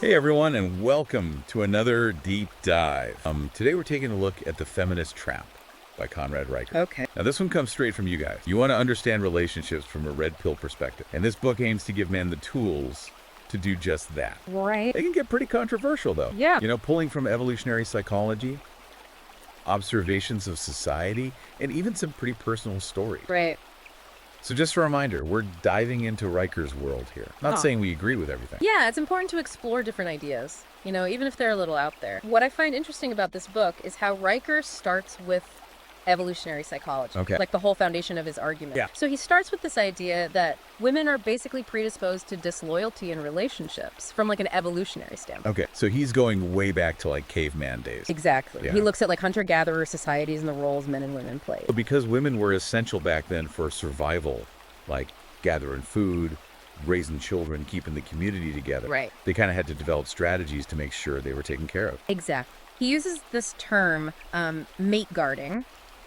Hey everyone, and welcome to another deep dive. Today we're taking a look at The Feminist Trap by Conrad Riker. Okay. Now this one comes straight from you guys. You want to understand relationships from a red pill perspective, and this book aims to give men the tools to do just that. Right. They can get pretty controversial though. Yeah. You know, pulling from evolutionary psychology, observations of society, and even some pretty personal stories. Right. So just a reminder, we're diving into Riker's world here. Not saying we agree with everything. Yeah, it's important to explore different ideas, even if they're a little out there. What I find interesting about this book is how Riker starts with evolutionary psychology, Okay. like the whole foundation of his argument. Yeah. So he starts with this idea that women are basically predisposed to disloyalty in relationships from like an evolutionary standpoint. Okay, so he's going way back to like caveman days. Exactly. Yeah. He looks at like hunter-gatherer societies and the roles men and women played. But because women were essential back then for survival, like gathering food, raising children, keeping the community together, Right. they kind of had to develop strategies to make sure they were taken care of. Exactly. He uses this term, mate guarding,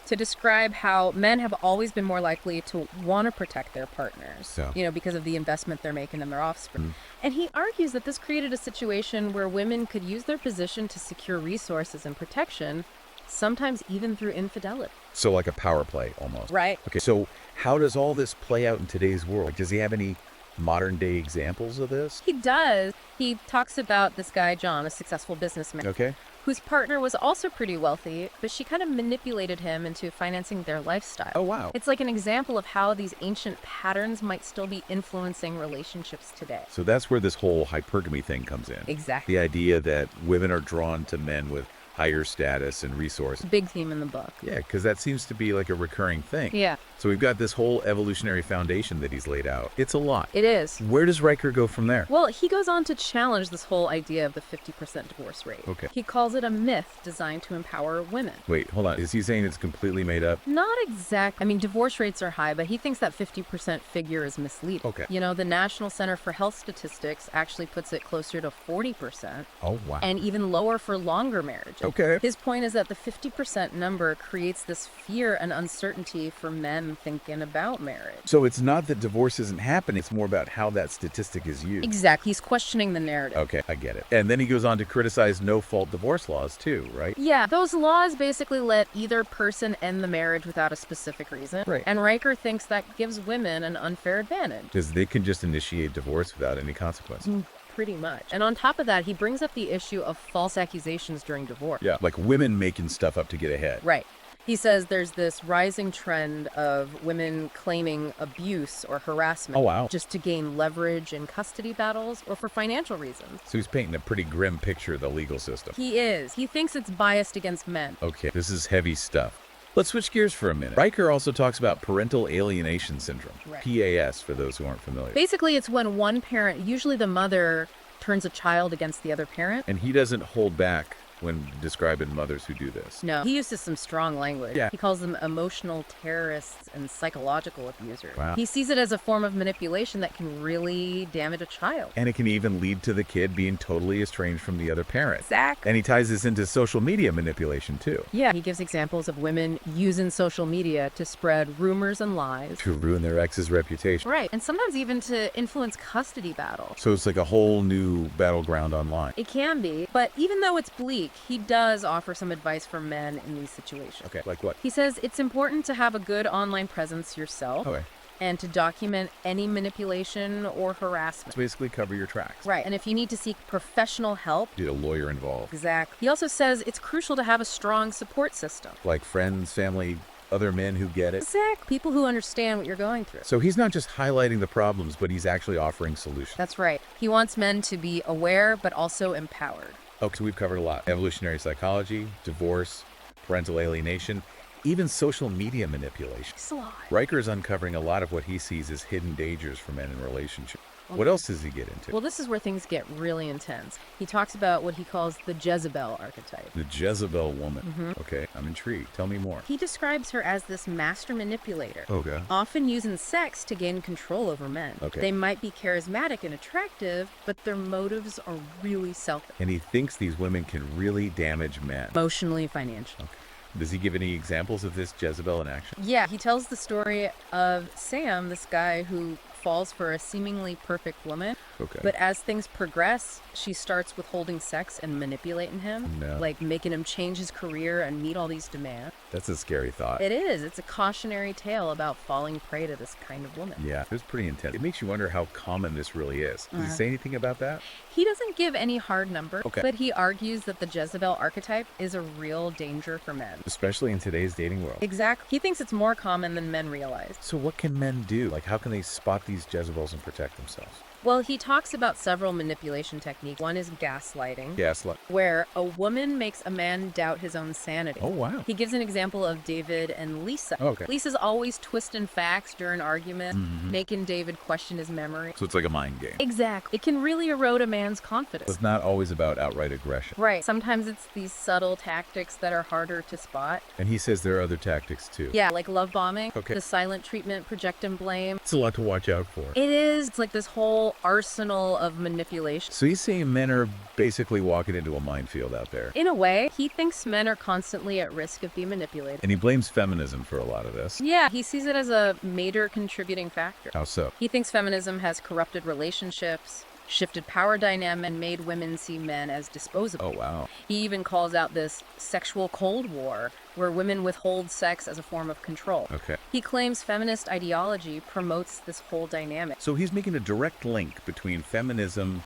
to describe how men have always been more likely to want to protect their partners, because of the investment they're making in their offspring. And he argues that this created a situation where women could use their position to secure resources and protection, sometimes even through infidelity. So like a power play almost. Right. Okay, so how does all this play out in today's world? Like, does he have any modern day examples of this? He does. He talks about this guy, John, a successful businessman. Okay. Whose partner was also pretty wealthy, but she kind of manipulated him into financing their lifestyle. Oh, wow. It's like an example of how these ancient patterns might still be influencing relationships today. So that's where this whole hypergamy thing comes in. Exactly. The idea that women are drawn to men with higher status and resources. Big theme in the book. Yeah, because that seems to be like a recurring thing. Yeah, So we've got this whole evolutionary foundation that he's laid out. It's a lot. it is. Where does Riker go from there? Well, he goes on to challenge this whole idea of the 50% divorce rate. Okay. He calls it a myth designed to empower women. Wait, hold on. Is he saying it's completely made up? Not exact. I mean, divorce rates are high, but he thinks that 50% figure is misleading. Okay. The National Center for Health Statistics actually puts it closer to 40%. Oh, wow. And even lower for longer marriages. Okay. His point is that the 50% number creates this fear and uncertainty for men thinking about marriage. So it's not that divorce isn't happening. It's more about how that statistic is used. Exactly. He's questioning the narrative. Okay, I get it. And then he goes on to criticize no-fault divorce laws too, right? Yeah, those laws basically let either person end the marriage without a specific reason. Right. And Riker thinks that gives women an unfair advantage. Because they can just initiate divorce without any consequence. Pretty much. And on top of that, he brings up the issue of false accusations during divorce. Yeah, like women making stuff up to get ahead. Right. He says there's this rising trend of women claiming abuse or harassment. Oh, wow. Just to gain leverage in custody battles or for financial reasons. So he's painting a pretty grim picture of the legal system. He is. He thinks it's biased against men. Okay, this is heavy stuff. Let's switch gears for a minute. Riker also talks about parental alienation syndrome, Right. PAS for those who aren't familiar. Basically, it's when one parent, usually the mother, turns a child against the other parent. And he doesn't hold back when describing mothers who do this. No, he uses some strong language. Yeah. He calls them emotional terrorists and psychological abusers. Wow. He sees it as a form of manipulation that can really damage a child. And it can even lead to the kid being totally estranged from the other parent. Exactly. And he ties this into social media manipulation too. Yeah, he gives examples of women using social media to spread rumors and lies. To ruin their ex's reputation. Right, and sometimes even to influence custody battles. So it's like a whole new battleground online. It can be, but even though it's bleak, he does offer some advice for men in these situations. Okay, like what? He says it's important to have a good online presence yourself Okay. and to document any manipulation or harassment. So basically cover your tracks. Right, and if you need to seek professional help, Get a lawyer involved. exactly. He also says it's crucial to have a strong support system. Like friends, family, other men who get it. Exactly. People who understand what you're going through. So he's not just highlighting the problems, but he's actually offering solutions. That's right. He wants men to be aware but also empowered. Okay, so we've covered a lot. Evolutionary psychology, divorce, parental alienation, even social media manipulation. It's a lot. Riker is uncovering a lot of what he sees as hidden dangers for men in relationships. What else does he get into? Well, this is where things get really intense. He talks about what he calls the Jezebel archetype. The Jezebel woman. Okay, I'm intrigued. Tell me more. He describes her as this master manipulator, Okay. often using sex to gain control over men. Okay. They might be charismatic and attractive, but their motives are really selfish. And he thinks these women can really damage men. Emotionally, financially. Okay. Does he give any examples of this Jezebel in action? Yeah, he tells the story of Sam, this guy who falls for a seemingly perfect woman. Okay. But as things progress, she starts withholding sex and manipulating him, No. like making him change his career and meet all these demands. That's a scary thought. It is. It's a cautionary tale about falling prey to this kind of woman. Yeah, it was pretty intense. It makes you wonder how common this really is. Does he say anything about that? He doesn't give any hard number, Okay. but he argues that the Jezebel archetype is a real danger for men. Especially in today's dating world. Exactly. He thinks it's more common than men realize. So what can men do? Like, how can they spot these Jezebels and protect themselves? Well, he talks about several manipulation techniques. One is gaslighting, Gaslight. where a woman makes a man doubt his own sanity. Oh, wow. He gives an example of David and Lisa. Okay. Lisa's always twisting facts during arguments, making David question his memory. So it's like a mind game. Exactly. It can really erode a man's confidence. It's not always about outright aggression. Right. Sometimes it's these subtle tactics that are harder to spot. And he says there are other tactics too. Yeah, like love bombing, Okay. the silent treatment, project and blame. It's a lot to watch out for. It is. It's like this whole arsenal of manipulation. So he's saying men are basically walking into a minefield out there. In a way, he thinks men are constantly at risk of being manipulated. And he blames feminism for a lot of this. Yeah, he sees it as a major contributing factor. How so? He thinks feminism has corrupted relationships, shifted power dynamic, and made women see men as disposable. Oh, wow. He even calls out this sexual Cold War, where women withhold sex as a form of control. Okay. He claims feminist ideology promotes this whole dynamic. So he's making a direct link between feminism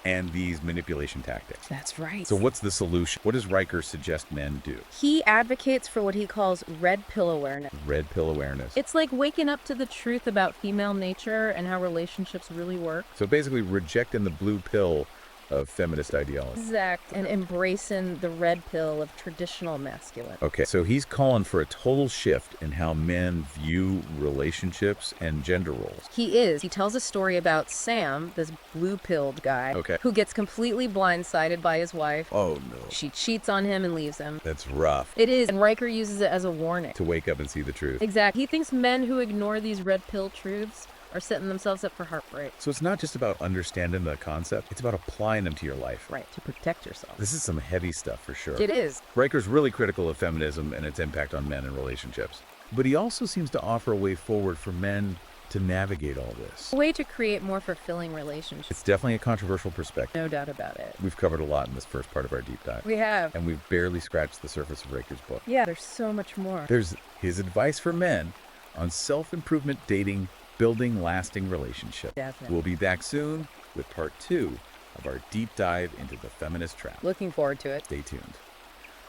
and these manipulation tactics. That's right. So what's the solution? What does Riker suggest men do? He advocates for what he calls red pill awareness. Red pill awareness. It's like waking up to the truth about female nature and how relationships really work. So basically rejecting the blue pill of feminist ideology. Exact. And embracing the red pill of traditional masculine. Okay, so he's calling for a total shift in how men view relationships and gender roles. He is. He tells a story about Sam, this blue-pilled guy, Okay. who gets completely blindsided by his wife. Oh, no. She cheats on him and leaves him. That's rough. It is, and Riker uses it as a warning. To wake up and see the truth. Exactly. He thinks men who ignore these red pill truths are setting themselves up for heartbreak. So it's not just about understanding the concept, it's about applying them to your life. Right, to protect yourself. This is some heavy stuff for sure. It is. Riker's really critical of feminism and its impact on men and relationships. But he also seems to offer a way forward for men to navigate all this. A way to create more fulfilling relationships. It's definitely a controversial perspective. No doubt about it. We've covered a lot in this first part of our deep dive. We have. And we've barely scratched the surface of Riker's book. Yeah, there's so much more. There's his advice for men on self-improvement, dating, building lasting relationships. Definitely. We'll be back soon with part 2 of our deep dive into the feminist trap. Looking forward to it. Stay tuned.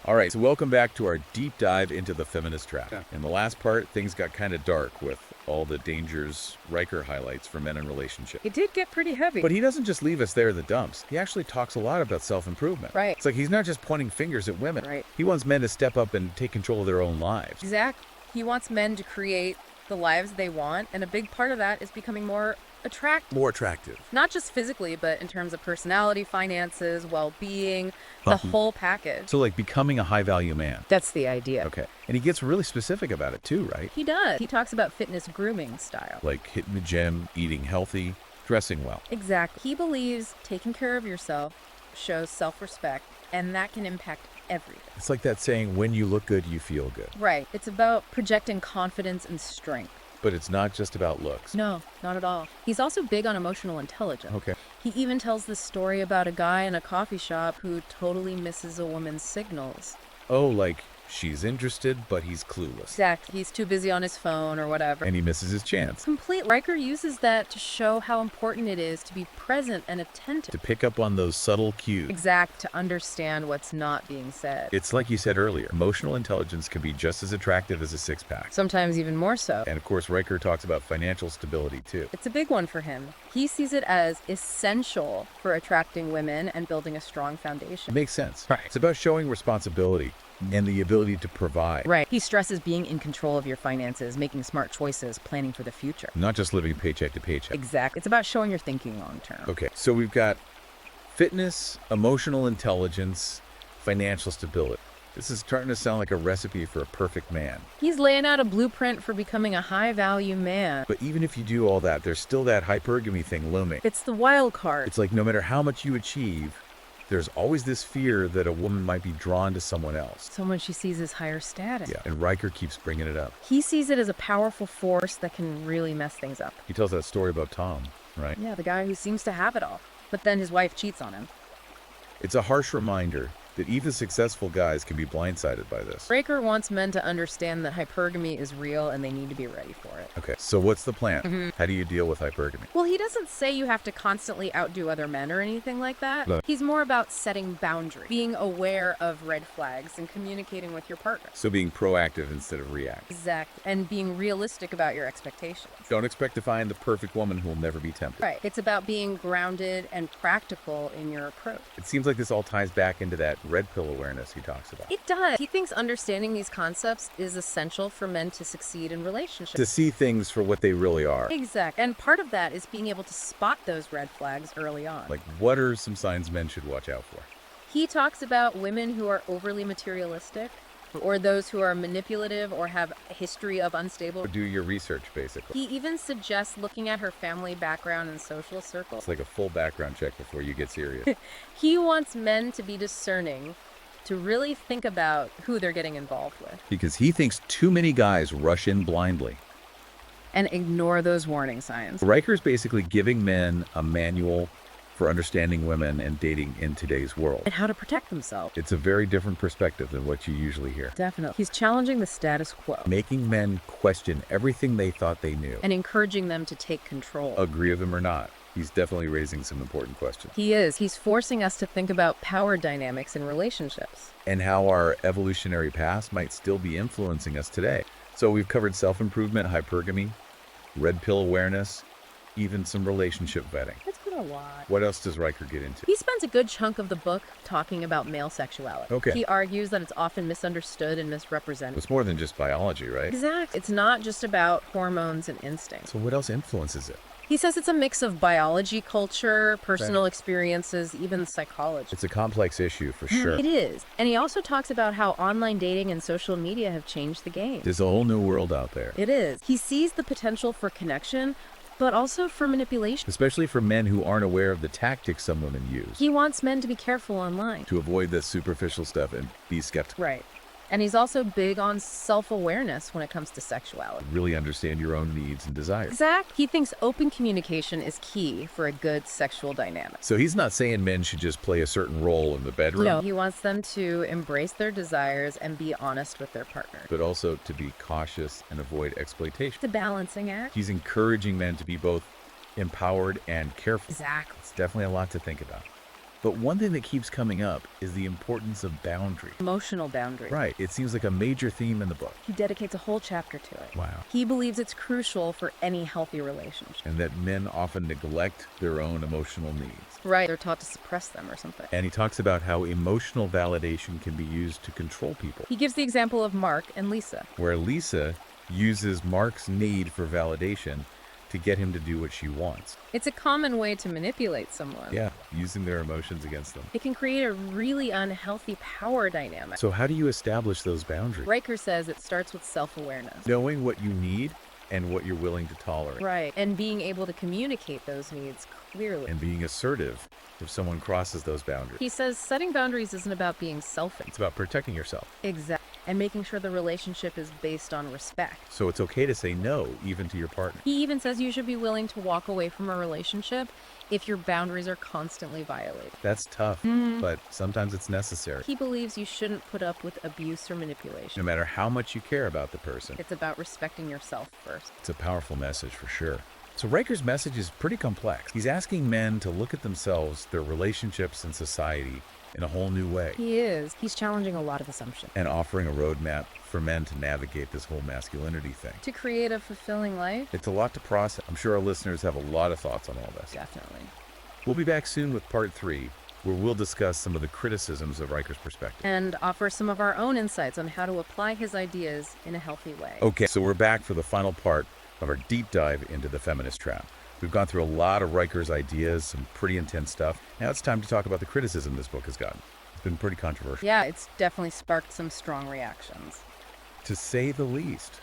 All right, so welcome back to our deep dive into the feminist trap. In the last part, things got kind of dark with all the dangers Riker highlights for men in relationships. It did get pretty heavy. But he doesn't just leave us there in the dumps. He actually talks a lot about self-improvement. Right. It's like he's not just pointing fingers at women. Right. He wants men to step up and take control of their own lives. Exactly. He wants men to create the lives they want, and a big part of that is becoming more attractive. More attractive. Not just physically, but in terms of personality, finances, well-being, the whole package. So like becoming a high-value man. That's the idea. Okay. And he gets really specific about it too, right? He does. He talks about fitness grooming style. Like hitting the gym, eating healthy, dressing well. Exactly. He believes taking care of yourself shows self-respect, and that can impact everything. It's like that saying, when you look good, you feel good. Right. It's about projecting confidence and strength. But it's not just about looks. No, not at all. He's also big on emotional intelligence. Okay. He even tells this story about a guy in a coffee shop who totally misses a woman's signals. Oh, like she's interested, but he's clueless. Exactly. He's too busy on his phone or whatever. And he misses his chance. Complete. Riker uses that to show how important it is to be present and attentive. To pick up on those subtle cues. Exact. To understand what's not being said. It's like you said earlier, emotional intelligence can be just as attractive as a six-pack. Sometimes even more so. And of course, Riker talks about financial stability too. It's a big one for him. He sees it as essential for attracting women and building a strong foundation. It makes sense. Right. It's about showing responsibility and the ability to provide. Right. He stresses being in control of your finances, making smart choices, planning for the future. Not just living paycheck to paycheck. Exactly. It's about showing you're thinking long term. Okay, so we've got fitness, emotional intelligence, financial stability. This is starting to sound like a recipe for a perfect man. He's laying out a blueprint for becoming a high-value man. But even if you do all that, there's still that hypergamy thing looming. It's the wild card. It's like no matter how much you achieve, There's always this fear that a woman might be drawn to someone else. Someone she sees as higher status. Yeah, and Riker keeps bringing it up. He sees it as a powerful force that can really mess things up. He tells that story about Tom, right? Yeah, the guy who seems to have it all. But then his wife cheats on him. It's a harsh reminder that even successful guys can be blindsided by this. Riker wants men to understand that hypergamy is real and they need to be ready for it. Okay, so what's the plan? How do you deal with hypergamy? Well, he doesn't say you have to constantly outdo other men or anything like that. No. He's more about setting boundaries, being aware of red flags, and communicating with your partner. So being proactive instead of reactive. Exactly. And being realistic about your expectations. Don't expect to find the perfect woman who will never be tempted. Right. It's about being grounded and practical in your approach. It seems like this all ties back into that red pill awareness he talks about. It does. He thinks understanding these concepts is essential for men to succeed in relationships. To see things for what they really are. Exactly. And part of that is being able to spot those red flags early on. Like, what are some signs men should watch out for? He talks about women who are overly materialistic, or those who are manipulative or have a history of unstable. Do your research, basically. He even suggests looking at her family background and social circles. It's like a full background check before you get serious. He wants men to be discerning, to really think about who they're getting involved with. Because he thinks too many guys rush in blindly. And ignore those warning signs. Riker's basically giving men a manual for understanding women and dating in today's world. And how to protect themselves. It's a very different perspective than what you usually hear. Definitely. He's challenging the status quo. Making men question everything they thought they knew. And encouraging them to take control. Agree with him or not, he's definitely raising some important questions. He is. He's forcing us to think about power dynamics in relationships. And how our evolutionary past might still be influencing us today. So we've covered self-improvement, hypergamy, red pill awareness, even some relationship vetting. That's been a lot. What else does Riker get into? He spends a good chunk of the book talking about male sexuality. Okay. He argues that it's often misunderstood and misrepresented. It's more than just biology, right? Exactly. It's not just about hormones and instincts. So what else influences it? He says it's a mix of biology, culture, personal experiences, even psychology. It's a complex issue for sure. It is. And he also talks about how online dating and social media have changed the game. There's a whole new world out there. It is. He sees the potential for connection, but also for manipulation. Especially for men who aren't aware of the tactics some women use. He wants men to be careful online. To avoid the superficial stuff and be skeptical. Right. And he's also big on self-awareness when it comes to sexuality. Really understand your own needs and desires. Exactly. He thinks open communication is key for a good sexual dynamic. So he's not saying men should just play a certain role in the bedroom. No, he wants them to embrace their desires and be honest with their partner. But also to be cautious and avoid exploitation. It's a balancing act. He's encouraging men to be both empowered and careful. Exactly. It's definitely a lot to think about. But one thing that keeps coming up is the importance of boundary. Emotional boundary. Right. It seems like a major theme in the book. He dedicates a whole chapter to it. Wow. He believes it's crucial for any healthy relationship. And that men often neglect their own emotional needs. Right. They're taught to suppress them or something. And he talks about how emotional validation can be used to control people. He gives the example of Mark and Lisa. Where Lisa uses Mark's need for validation to get him to do what she wants. It's a common way to manipulate someone. Yeah, using their emotions against them. It can create a really unhealthy power dynamic. So how do you establish those boundaries? Riker says it starts with self-awareness. Knowing what you need and what you're willing to tolerate. Right, and being able to communicate those needs clearly. And being assertive if someone crosses those boundaries. He says setting boundaries isn't about being selfish. It's about protecting yourself. Exactly. And making sure the relationship is based on respect. So it's okay to say no, even to your partner. He even says you should be willing to walk away from a relationship if your boundaries are constantly violated. That's tough, but sometimes it's necessary. He believes you shouldn't put up with abuse or manipulation. No matter how much you care about the person. It's about respecting yourself first. It's a powerful message for sure. So Riker's message is pretty complex. He's asking men to look at themselves, their relationships, and society in a whole new way. He is. He's challenging a lot of assumptions. And offering a roadmap for men to navigate this whole masculinity thing. To create a fulfilling life? It's a lot to process. I'm sure our listeners have a lot of thoughts on all this. Definitely. We'll be back soon with part 3, where we'll discuss some of the criticisms of Riker's perspective. And offer some of our own insights on how to apply his ideas in a healthy way. Okay, so we're back for the final part of our deep dive into the Feminist Trap. We've gone through a lot of Riker's ideas, some pretty intense stuff. Now it's time to talk about the criticism this book has gotten. It's been pretty controversial. Yeah, it's definitely sparked some strong reactions. To say the least.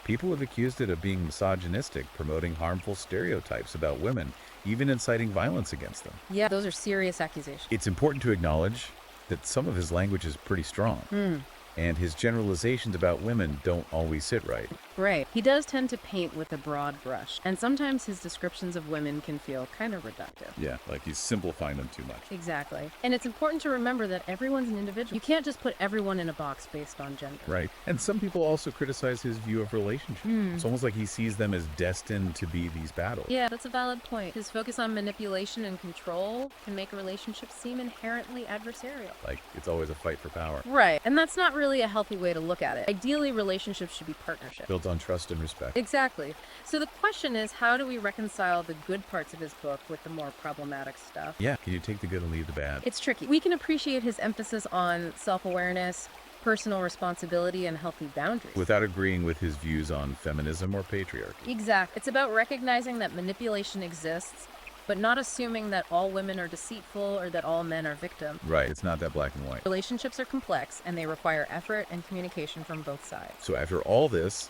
People have accused it of being misogynistic, promoting harmful stereotypes about women, even inciting violence against them. Yeah, those are serious accusations. It's important to acknowledge that some of his language is pretty strong, and his generalizations about women don't always sit right. Right. He does tend to paint with a broad brush, and sometimes his descriptions of women can feel kind of reductive. Yeah, like he's simplifying them too much. Exactly. And it's important to remember that everyone's an individual. You can't just put everyone in a box based on gender. Right. And some people also criticize his view of relationships. It's almost like he sees them as destined to be these battles. Yeah, that's a valid point. His focus on manipulation and control can make a relationship seem inherently adversarial. Like it's always a fight for power. Right. And that's not really a healthy way to look at it. Ideally, relationships should be partnerships. Built on trust and respect. Exactly. So the question is, how do we reconcile the good parts of his book with the more problematic stuff? Yeah, can you take the good and leave the bad? It's tricky. We can appreciate his emphasis on self-awareness, personal responsibility, and healthy boundaries. Without agreeing with his views on feminism or patriarchy. Exactly. It's about recognizing that manipulation exists, but not assuming that all women are deceitful or that all men are victims. Right, it's not that black and white. Relationships are complex, and they require effort and communication from both sides. So after all this,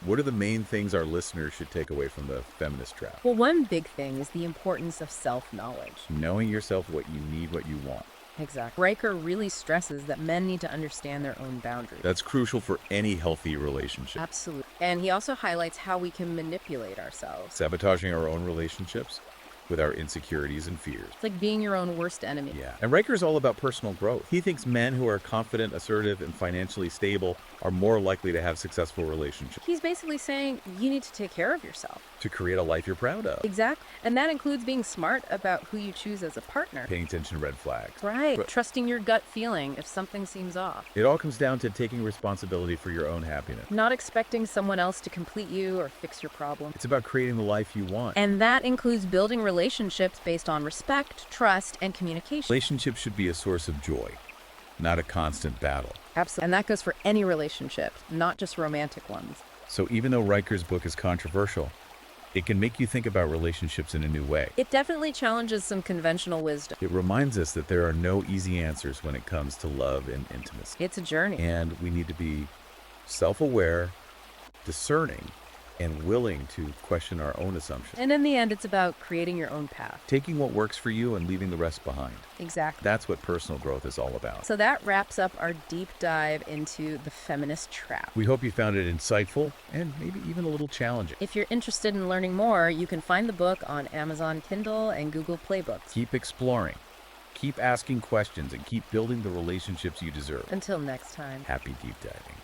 what are the main things our listeners should take away from the Feminist Trap? Well, one big thing is the importance of self-knowledge. Knowing yourself, what you need, what you want. Exactly. Riker really stresses that men need to understand their own boundaries. That's crucial for any healthy relationship. Absolutely. And he also highlights how we can manipulate ourselves. Sabotaging our own relationships with our insecurities and fears. It's like being your own worst enemy. Yeah. And Riker's all about personal growth. He thinks men who are confident, assertive, and financially stable are more likely to have successful relationships. He's basically saying you need to take care of yourself. To create a life you're proud of. Exactly. And that includes being smart about who you choose as a partner. Paying attention to red flags. Right. But trusting your gut feeling if something seems off. it all comes down to taking responsibility for your own happiness. Not expecting someone else to complete you or fix your problem. It's about creating the life you want. And that includes building relationships based on respect, trust, and communication. Relationships should be a source of joy, not a constant battle. Absolutely. And that goes for any relationship, not just romantic ones. So even though Riker's book is controversial, it can make you think about relationships in a new way. It definitely challenges some conventional wisdom. It reminds us that there are no easy answers when it comes to love and intimacy. It's a journey. And we need to be self-aware, discerning, and willing to question our own assumptions. And in the end, it's about creating your own path. Taking what works for you and leaving the rest behind. Exactly. That's what personal growth is all about. So that wraps up our deep dive into the Feminist Trap. We hope you found it insightful and maybe even a little challenging. If you're interested in learning more, you can find the book on Amazon Kindle and Google Play Books. Keep exploring, keep asking questions, and keep building the relationships you deserve. Until next time. Happy deep diving.